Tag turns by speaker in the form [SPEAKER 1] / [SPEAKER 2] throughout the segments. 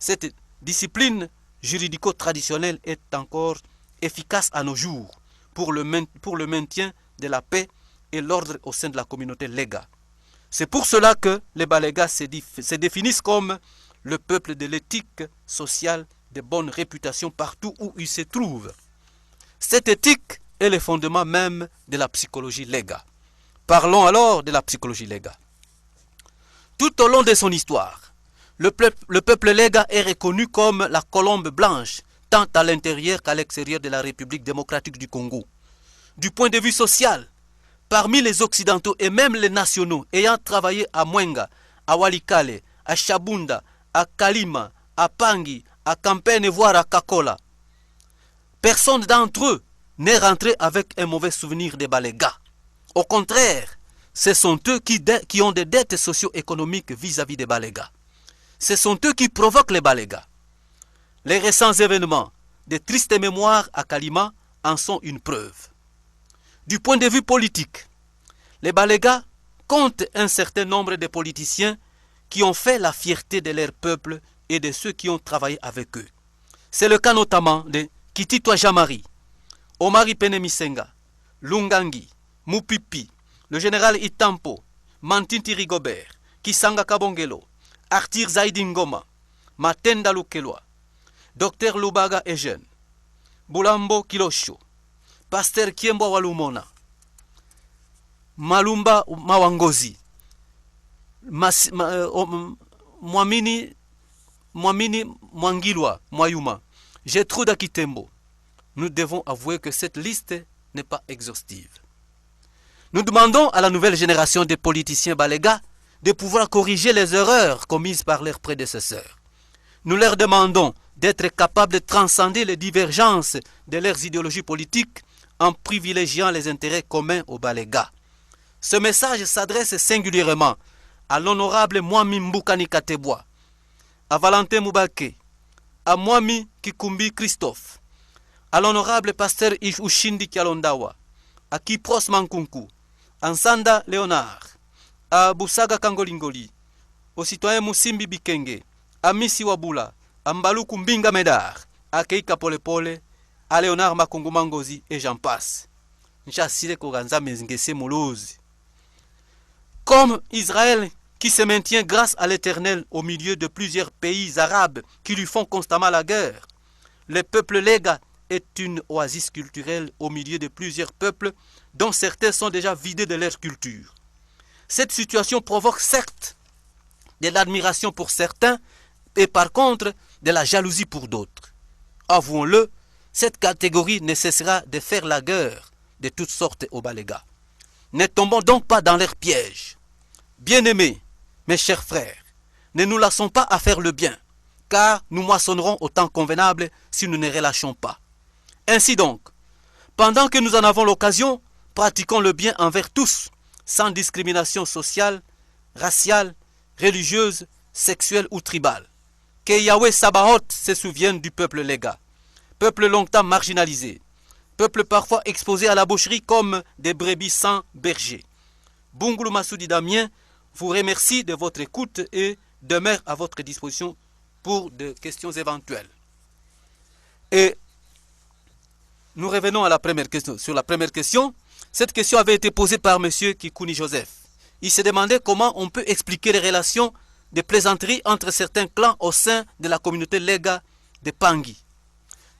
[SPEAKER 1] Cette discipline juridico-traditionnelle est encore efficace à nos jours pour le maintien de la paix et l'ordre au sein de la communauté Lega. C'est pour cela que les Balégas se définissent comme le peuple de l'éthique sociale de bonne réputation partout où ils se trouvent. Cette éthique est le fondement même de la psychologie Lega. Parlons alors de la psychologie Lega. Tout au long de son histoire, le peuple Lega est reconnu comme la colombe blanche, tant à l'intérieur qu'à l'extérieur de la République démocratique du Congo. Du point de vue social, parmi les Occidentaux et même les nationaux ayant travaillé à Mwenga, à Walikale, à Chabunda, à Kalima, à Pangi, à Campagne, voire à Kakola, personne d'entre eux n'est rentré avec un mauvais souvenir des Balégas. Au contraire, ce sont eux qui ont des dettes socio-économiques vis-à-vis des Balégas. Ce sont eux qui provoquent les Balégas. Les récents événements de tristes mémoires à Kalima en sont une preuve. Du point de vue politique, les Balégas comptent un certain nombre de politiciens qui ont fait la fierté de leur peuple et de ceux qui ont travaillé avec eux. C'est le cas notamment de Kititwa Jamari, Omari Penemisenga, Lungangi, Mupipi, le général Itampo, Mantinti Rigobert, Kisanga Kabongelo, Arthur Zaidi Ngoma, Matenda Lukelwa, Dr Lubaga Eugène, Bulambo Kilosho, Pasteur Kiembo Walumona, Malumba Mawangozi, Mwamini Mwangilwa Mwayuma, Gertrude Kitembo. Nous devons avouer que cette liste n'est pas exhaustive. Nous demandons à la nouvelle génération de politiciens balégas de pouvoir corriger les erreurs commises par leurs prédécesseurs. Nous leur demandons d'être capables de transcender les divergences de leurs idéologies politiques en privilégiant les intérêts communs aux Balégas. Ce message s'adresse singulièrement à l'honorable Mwami Mbukani Kateboa, à Valentin Moubake, à Mwami Kikumbi Christophe, à l'honorable pasteur Ushindi Kialondawa, à Kipros Mankunku, à Nsanda Léonard, à Busaga Kangolingoli, au citoyen Musimbi Bikenge, à Misi Wabula, à Mbaluku Mbinga Medar, à Keika Polepole, à Léonard Makungu Mangozi et j'en passe. Comme Israël qui se maintient grâce à l'Éternel au milieu de plusieurs pays arabes qui lui font constamment la guerre, le peuple Lega est une oasis culturelle au milieu de plusieurs peuples dont certains sont déjà vidés de leur culture. Cette situation provoque certes de l'admiration pour certains et par contre de la jalousie pour d'autres. Avouons-le, cette catégorie ne cessera de faire la guerre de toutes sortes aux Balégas. Ne tombons donc pas dans leurs pièges. Bien-aimés, mes chers frères, ne nous lassons pas à faire le bien, car nous moissonnerons au temps convenable si nous ne relâchons pas. Ainsi donc, pendant que nous en avons l'occasion, pratiquons le bien envers tous, sans discrimination sociale, raciale, religieuse, sexuelle ou tribale. Que Yahweh Sabaoth se souvienne du peuple Lega, peuple longtemps marginalisé, peuple parfois exposé à la boucherie comme des brebis sans berger. Bungulu Massoudi Damien vous remercie de votre écoute et demeure à votre disposition pour des questions éventuelles. Et nous revenons à la première question. Sur la première question, cette question avait été posée par M. Kikouni Joseph. Il se demandait comment on peut expliquer les relations de plaisanterie entre certains clans au sein de la communauté Lega de Pangi.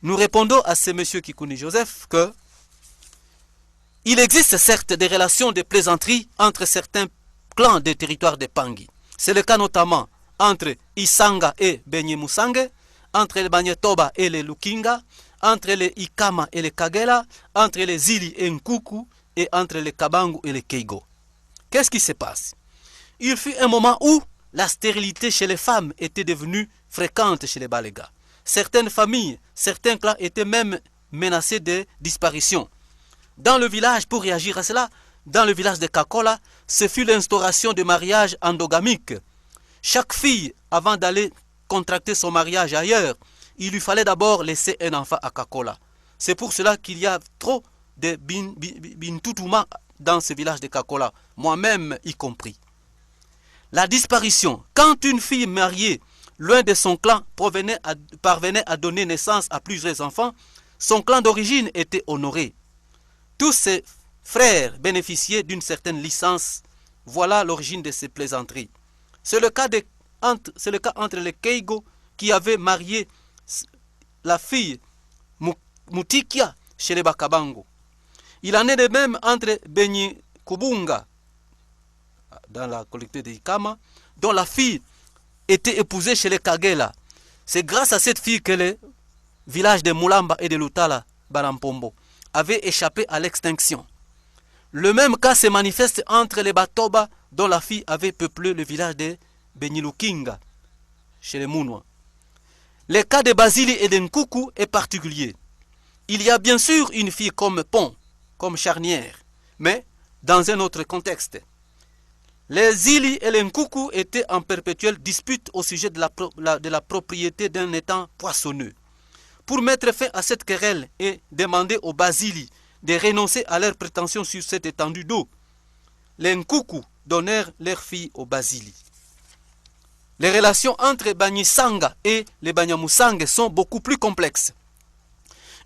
[SPEAKER 1] Nous répondons à ce M. Kikouni Joseph que il existe certes des relations de plaisanterie entre certains clans des territoires de Pangi. C'est le cas notamment entre Isanga et Benyemusange, entre les Banyetoba et les Lukinga, entre les Ikama et les Kagela, entre les Zili et Nkuku, et entre les Kabangu et les Keigo. Qu'est-ce qui se passe? Il fut un moment où la stérilité chez les femmes était devenue fréquente chez les Balégas. Certaines familles, certains clans étaient même menacés de disparition. Dans le village, pour réagir à cela, dans le village de Kakola, ce fut l'instauration de mariage endogamique. Chaque fille, avant d'aller contracter son mariage ailleurs, il lui fallait d'abord laisser un enfant à Kakola. C'est pour cela qu'il y a trop de Bintoutouma dans ce village de Kakola, moi-même y compris. La disparition, quand une fille mariée loin de son clan, parvenait à donner naissance à plusieurs enfants, son clan d'origine était honoré. Tous ses frères bénéficiaient d'une certaine licence. Voilà l'origine de ces plaisanteries. C'est le cas entre les Keigo qui avaient marié la fille Mutikia chez les Bakabango. Il en est de même entre Benyi Kubunga, dans la collectivité de Ikama, dont la fille était épousée chez les Kagela. C'est grâce à cette fille que les villages de Mulamba et de Lutala, Banampombo, avaient échappé à l'extinction. Le même cas se manifeste entre les Batoba, dont la fille avait peuplé le village de Benyilukinga, chez les Mounois. Le cas de Basili et de Nkuku est particulier. Il y a bien sûr une fille comme pont, comme charnière, mais dans un autre contexte. Les Zili et les Nkuku étaient en perpétuelle dispute au sujet de la propriété d'un étang poissonneux. Pour mettre fin à cette querelle et demander aux Basili de renoncer à leurs prétentions sur cette étendue d'eau, les Nkuku donnèrent leur fille aux Basili. Les relations entre Banyisanga et les Banyamusange sont beaucoup plus complexes.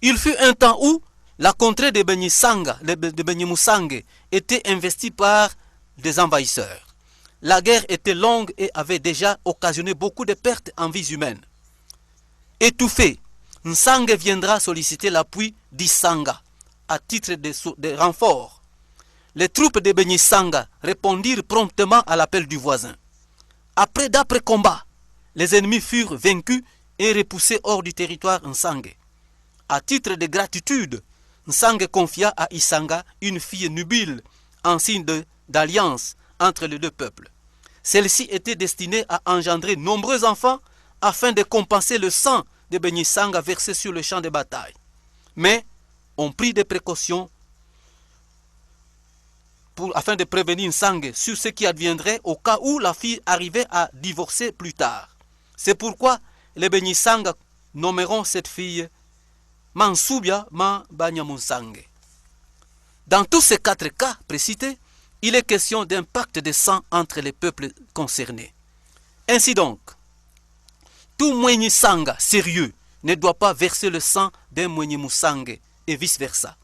[SPEAKER 1] Il fut un temps où la contrée de Banyisanga, de Banyamusange, était investie par des envahisseurs. La guerre était longue et avait déjà occasionné beaucoup de pertes en vies humaines. Étouffé, Nsange viendra solliciter l'appui d'Isanga à titre de renfort. Les troupes de Banyisanga répondirent promptement à l'appel du voisin. Après d'âpres combats, les ennemis furent vaincus et repoussés hors du territoire Nsange. À titre de gratitude, Nsange confia à Isanga une fille nubile en signe d'alliance entre les deux peuples. Celle-ci était destinée à engendrer nombreux enfants afin de compenser le sang de Banyisanga versé sur le champ de bataille. Mais on prit des précautions afin de prévenir Nsange sur ce qui adviendrait au cas où la fille arrivait à divorcer plus tard. C'est pourquoi les Banyisanga nommeront cette fille Mansubia Ma Banyamunsange. Dans tous ces 4 cas précités, il est question d'un pacte de sang entre les peuples concernés. Ainsi donc, tout Mwenyisanga sérieux ne doit pas verser le sang d'un Mwenyemusange et vice-versa.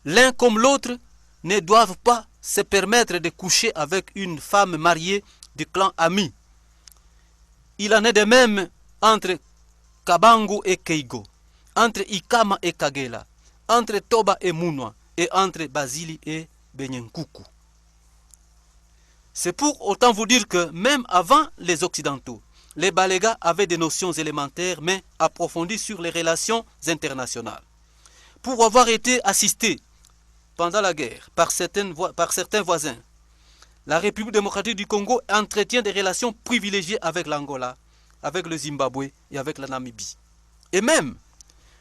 [SPEAKER 1] L'un comme l'autre ne doivent pas se permettre de coucher avec une femme mariée du clan Ami. Il en est de même entre Kabangu et Keigo, entre Ikama et Kagela, entre Toba et Munwa, et entre Basili et Benyenkuku. C'est pour autant vous dire que même avant les Occidentaux, les Balégas avaient des notions élémentaires mais approfondies sur les relations internationales. Pour avoir été assistés pendant la guerre par certains voisins, la République démocratique du Congo entretient des relations privilégiées avec l'Angola, avec le Zimbabwe et avec la Namibie. Et même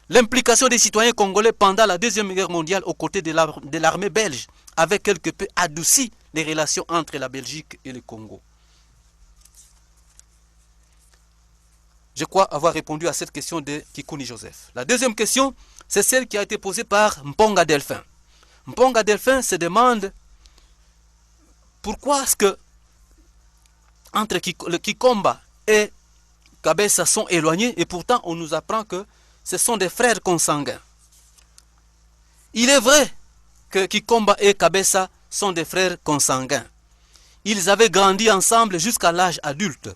[SPEAKER 1] l'implication des citoyens congolais pendant la Deuxième Guerre mondiale aux côtés de l'armée belge avait quelque peu adouci les relations entre la Belgique et le Congo. Je crois avoir répondu à cette question de Kikuni Joseph. La deuxième question, c'est celle qui a été posée par Mponga Delphin. Mponga Delphin se demande pourquoi est-ce que entre le Kikomba et Kabessa sont éloignés et pourtant on nous apprend que ce sont des frères consanguins. Il est vrai que Kikomba et Kabessa sont des frères consanguins. Ils avaient grandi ensemble jusqu'à l'âge adulte.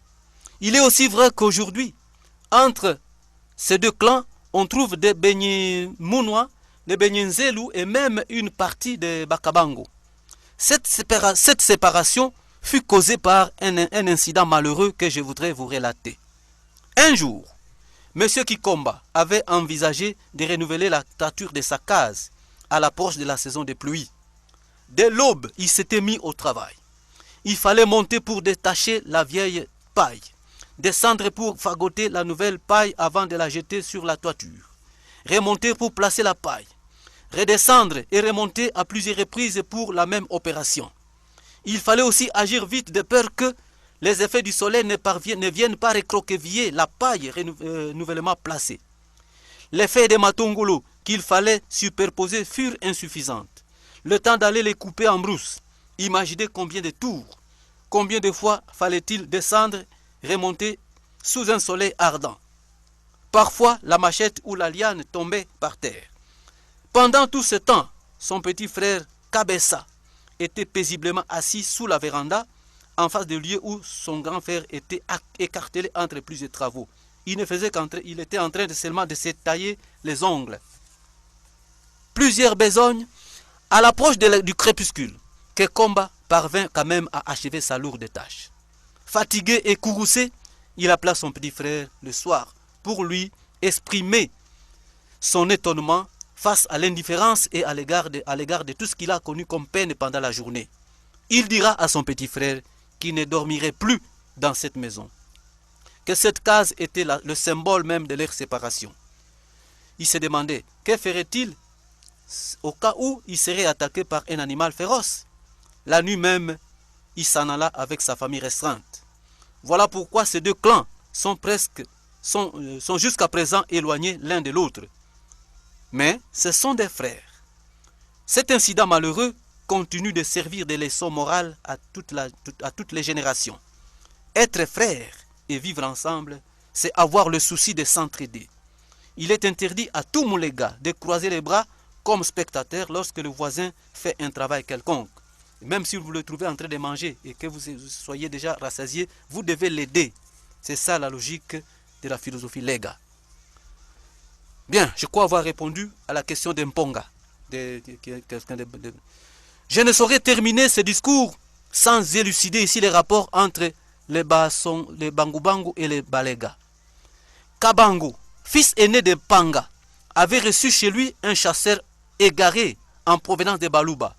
[SPEAKER 1] Il est aussi vrai qu'aujourd'hui, entre ces deux clans, on trouve des Benyi Munwa, des Benyi Nzelu et même une partie de Bakabango. Cette séparation fut causée par un incident malheureux que je voudrais vous relater. Un jour, M. Kikomba avait envisagé de renouveler la toiture de sa case à l'approche de la saison des pluies. Dès l'aube, il s'était mis au travail. Il fallait monter pour détacher la vieille paille, descendre pour fagoter la nouvelle paille avant de la jeter sur la toiture, remonter pour placer la paille, redescendre et remonter à plusieurs reprises pour la même opération. Il fallait aussi agir vite de peur que les effets du soleil ne viennent pas recroqueviller la paille nouvellement placée. Les feuilles de matongolo qu'il fallait superposer furent insuffisantes. Le temps d'aller les couper en brousse. Imaginez combien de tours, combien de fois fallait-il descendre, remonter sous un soleil ardent. Parfois, la machette ou la liane tombait par terre. Pendant tout ce temps, son petit frère Kabessa était paisiblement assis sous la véranda, en face du lieu où son grand frère était écartelé entre plusieurs travaux. Il était en train seulement de se tailler les ongles. Plusieurs besognes, à l'approche du crépuscule, Kekomba parvint quand même à achever sa lourde tâche. Fatigué et courroucé, il appela son petit frère le soir pour lui exprimer son étonnement face à l'indifférence et à l'égard de tout ce qu'il a connu comme peine pendant la journée. Il dira à son petit frère qu'il ne dormirait plus dans cette maison, que cette case était le symbole même de leur séparation. Il se demandait, que ferait-il au cas où il serait attaqué par un animal féroce? La nuit même, il s'en alla avec sa famille restreinte. Voilà pourquoi ces deux clans sont jusqu'à présent éloignés l'un de l'autre. Mais ce sont des frères. Cet incident malheureux continue de servir de leçon morale à toutes les générations. Être frère et vivre ensemble, c'est avoir le souci de s'entraider. Il est interdit à tout moulega de croiser les bras comme spectateur lorsque le voisin fait un travail quelconque. Même si vous le trouvez en train de manger et que vous soyez déjà rassasié, vous devez l'aider. C'est ça la logique de la philosophie lega. Bien, je crois avoir répondu à la question d'Mponga. Je ne saurais terminer ce discours sans élucider ici les rapports entre les Bangu-Bangu et les Balega. Kabangu, fils aîné de Panga, avait reçu chez lui un chasseur égaré en provenance de Baluba.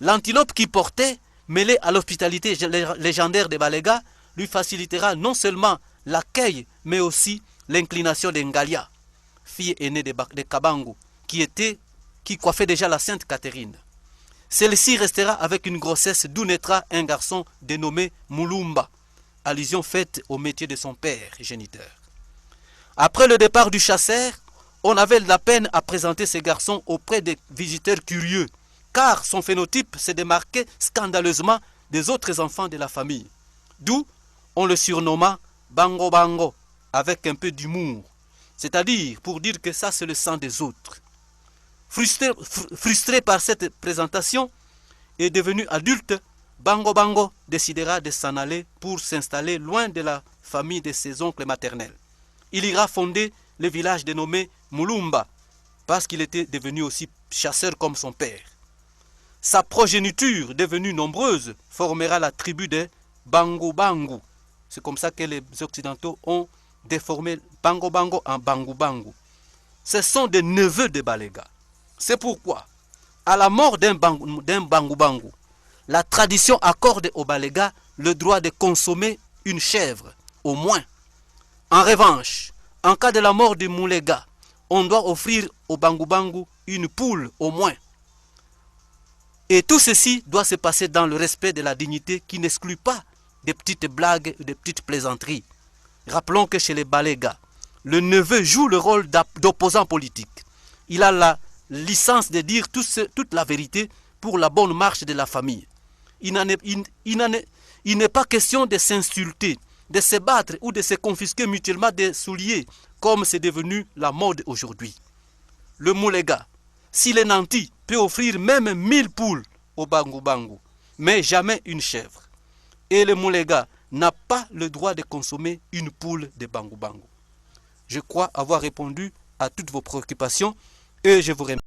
[SPEAKER 1] L'antilope qu'il portait, mêlée à l'hospitalité légendaire de Balega, lui facilitera non seulement l'accueil, mais aussi l'inclination d'Engalia, fille aînée de Kabangu, qui coiffait déjà la Sainte Catherine. Celle-ci restera avec une grossesse d'où naîtra un garçon dénommé Mulumba, allusion faite au métier de son père géniteur. Après le départ du chasseur, on avait de la peine à présenter ces garçons auprès des visiteurs curieux, car son phénotype se démarquait scandaleusement des autres enfants de la famille. D'où on le surnomma Bango Bango, avec un peu d'humour, c'est-à-dire pour dire que ça c'est le sang des autres. Frustré par cette présentation et devenu adulte, Bango Bango décidera de s'en aller pour s'installer loin de la famille de ses oncles maternels. Il ira fonder le village dénommé Mulumba, parce qu'il était devenu aussi chasseur comme son père. Sa progéniture, devenue nombreuse, formera la tribu des Bangu Bangu. C'est comme ça que les Occidentaux ont déformé Bango Bango en Bangu Bangu. Ce sont des neveux de Balega. C'est pourquoi, à la mort d'un Bangu Bangu, la tradition accorde aux Balega le droit de consommer une chèvre, au moins. En revanche, en cas de la mort du Moulega, on doit offrir au Bangu Bangu une poule, au moins. Et tout ceci doit se passer dans le respect de la dignité qui n'exclut pas des petites blagues ou des petites plaisanteries. Rappelons que chez les Balega, le neveu joue le rôle d'opposant politique. Il a la licence de dire toute la vérité pour la bonne marche de la famille. Il n'est pas question de s'insulter, de se battre ou de se confisquer mutuellement des souliers, comme c'est devenu la mode aujourd'hui. Le Moulega, s'il est nanti, peut offrir même 1000 poules au Bangu Bangu, mais jamais une chèvre. Et le Moulega n'a pas le droit de consommer une poule de Bangu Bangu. Je crois avoir répondu à toutes vos préoccupations et je vous remercie.